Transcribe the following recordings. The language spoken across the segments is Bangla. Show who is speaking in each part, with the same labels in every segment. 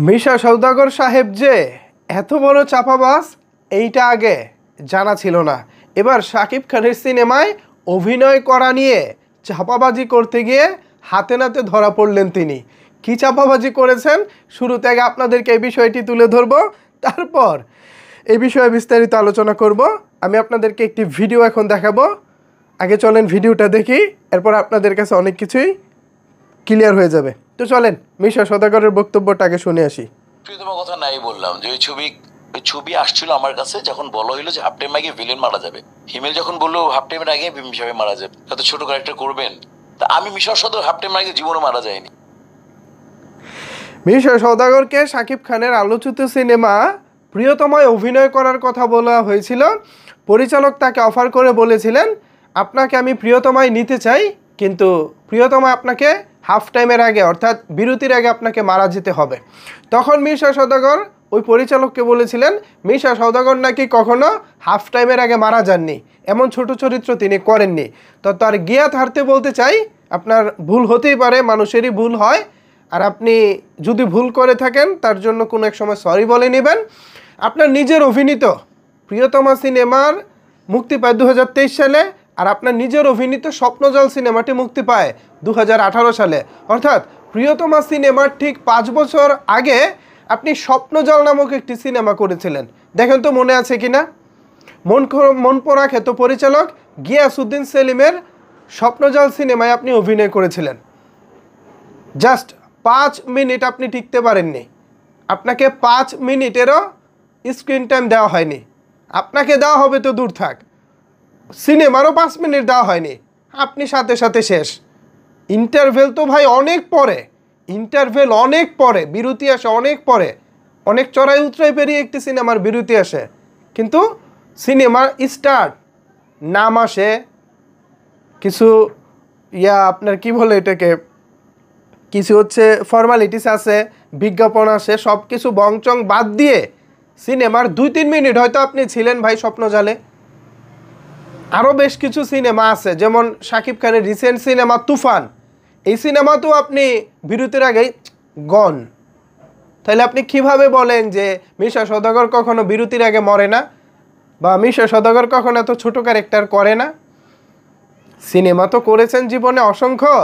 Speaker 1: মিশা সওদাগর সাহেব যে এত বড় চাপাবাজ এইটা আগে জানা ছিল না। এবার শাকিব খানের সিনেমায় অভিনয় করা নিয়ে চাপাবাজি করতে গিয়ে হাতে নাতে ধরা পড়লেন তিনি। কি চাপাবাজি করেছেন শুরুতে আগে আপনাদেরকে এই বিষয়টি তুলে ধরবো, তারপর এই বিষয়ে বিস্তারিত আলোচনা করব। আমি আপনাদেরকে একটি ভিডিও এখন দেখাবো, আগে চলেন ভিডিওটা দেখি, এরপর আপনাদের কাছে অনেক কিছুই ক্লিয়ার হয়ে যাবে। তো চলেন মিশা সওদাগরের বক্তব্যটা আগে শুনে আসি।
Speaker 2: প্রিয়তমা কথা নাই বললাম যে ওই ছবি আসছিল আমার কাছে যখন বলা হইলো যে হাফ টাইম আগে ভিলেন মারা যাবে। হিমেল যখন বললো হাফ টাইমের আগে ভীম সাহেব মারা যাবে, এত ছোট ক্যারেক্টার করবেন, তা আমি মিশা সওদাগর হাফ টাইমের আগে জীবনে মারা যায়নি।
Speaker 1: মিশা সওদাগরকে শাকিব খানের আলোচিত সিনেমা প্রিয়তমায় অভিনয় করার কথা বলা হয়েছিল। পরিচালক তাকে অফার করে বলেছিলেন, আপনাকে আমি প্রিয়তমায় নিতে চাই, কিন্তু প্রিয়তমা আপনাকে হাফ টাইমের আগে অর্থাৎ বিরতির আগে আপনাকে মারা যেতে হবে। তখন মিশা সওদাগর ওই পরিচালককে বলেছিলেন মিশা সওদাগর নাকি কখনো হাফ টাইমের আগে মারা যাননি, এমন ছোট চরিত্র তিনি করেননি। তো তার জ্ঞাত হারতে বলতে চাই, আপনার ভুল হতেই পারে, মানুষেরই ভুল হয়, আর আপনি যদি ভুল করে থাকেন তার জন্য কোনো এক সময় সরি বলে নেবেন। আপনার নিজের অভিনীত প্রিয়তমা সিনেমার মুক্তি পায় 2023 সালে, আর আপনার নিজের অভিনীত স্বপ্নজল সিনেমাটি মুক্তি পায় 2018 সালে। অর্থাৎ প্রিয়তমা সিনেমার ঠিক 5 বছর আগে আপনি স্বপ্নজল নামক একটি সিনেমা করেছিলেন। দেখেন তো মনে আছে কিনা। মন পড়া খ্যাত পরিচালক গিয়াসউদ্দিন সেলিমের স্বপ্নজল সিনেমায় আপনি অভিনয় করেছিলেন। জাস্ট 5 মিনিট আপনি টিকতে পারেননি, আপনাকে 5 মিনিটেরও স্ক্রিন টাইম দেওয়া হয়নি। আপনাকে দেওয়া হবে তো দূর থাক, সিনেমারও 5 মিনিট দেওয়া হয়নি, আপনি সাথে সাথে শেষ। ইন্টারভেল তো ভাই অনেক পরে, ইন্টারভেল অনেক পরে, বিরতি আসে অনেক পরে, অনেক চড়াই উতরাই পেরিয়ে একটি সিনেমার বিরতি আসে, কিন্তু সিনেমার স্টার্ট নাম আসে কিছু আপনার কি বলে এটাকে, কিছু হচ্ছে ফর্মালিটিস আছে, বিজ্ঞাপন আসে, সব কিছু বংচং বাদ দিয়ে সিনেমার 2-3 মিনিট হয়তো আপনি ছিলেন ভাই স্বপ্নজালে। আরও বেশ কিছু সিনেমা আছে, যেমন শাকিব খানের রিসেন্ট সিনেমা তুফান, এই সিনেমাতেও আপনি বিরতির আগেই গন। তাহলে আপনি কিভাবে বলেন যে মিশা সওদাগর কখনো বিরতির আগে মরে না, বা মিশা সওদাগর কখনো এত ছোট ক্যারেক্টার করে না? সিনেমা তো করেছেন জীবনে অসংখ্য,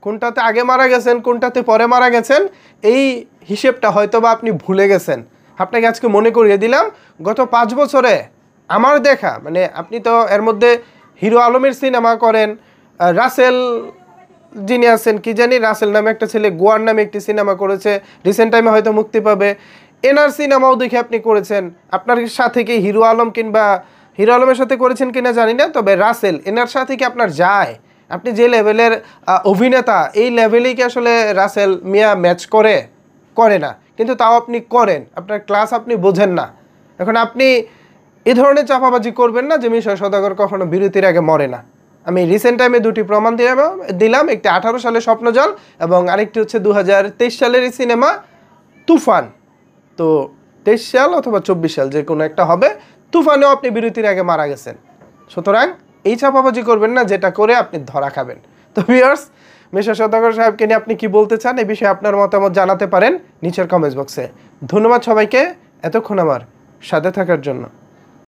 Speaker 1: কোনটাতে আগে মারা গেছেন কোনটাতে পরে মারা গেছেন এই হিসেবটা হয়তো বা আপনি ভুলে গেছেন। আপনাকে আজকে মনে করিয়ে দিলাম, গত 5 বছরে আমার দেখা, মানে আপনি তো এর মধ্যে হিরো আলমের সিনেমা করেন, রাসেল যিনি আছেন কি জানি, রাসেল নামে একটা ছেলে গোয়ার নামে একটি সিনেমা করেছে, রিসেন্ট টাইমে হয়তো মুক্তি পাবে। এনার সিনেমাও দেখে আপনি করেছেন, আপনার সাথে কি হিরো আলম কিংবা হিরো আলমের সাথে করেছেন কিনা জানি না, তবে রাসেল এনার সাথে কি আপনার যায়? আপনি যে লেভেলের অভিনেতা, এই লেভেলেই কি আসলে রাসেল মিয়া ম্যাচ করে না, কিন্তু তাও আপনি করেন, আপনার ক্লাস আপনি বোঝেন না। এখন আপনি এই ধরনের চাপাবাজি করবেন না যে মিশা সওদাগর কখনো বিরতির আগে মরে না। আমি রিসেন্ট টাইমে 2টি প্রমাণ দিলাম, একটি 18 সালের স্বপ্নজল এবং আরেকটি হচ্ছে 2023 সালেরই সিনেমা তুফান। তো 23 সাল অথবা 24 সাল যে কোনো একটা হবে, তুফানেও আপনি বিরতির আগে মারা গেছেন। সুতরাং এই চাপাবাজি করবেন না, যেটা করে আপনি ধরা খাবেন। তো ভিউয়ার্স, মিশা সওদাগর সাহেবকে নিয়ে আপনি কি বলতে চান, এই বিষয়ে আপনার মতামত জানাতে পারেন নিচের কমেন্টস বক্সে। ধন্যবাদ সবাইকে এতক্ষণ আমার সাথে থাকার জন্য।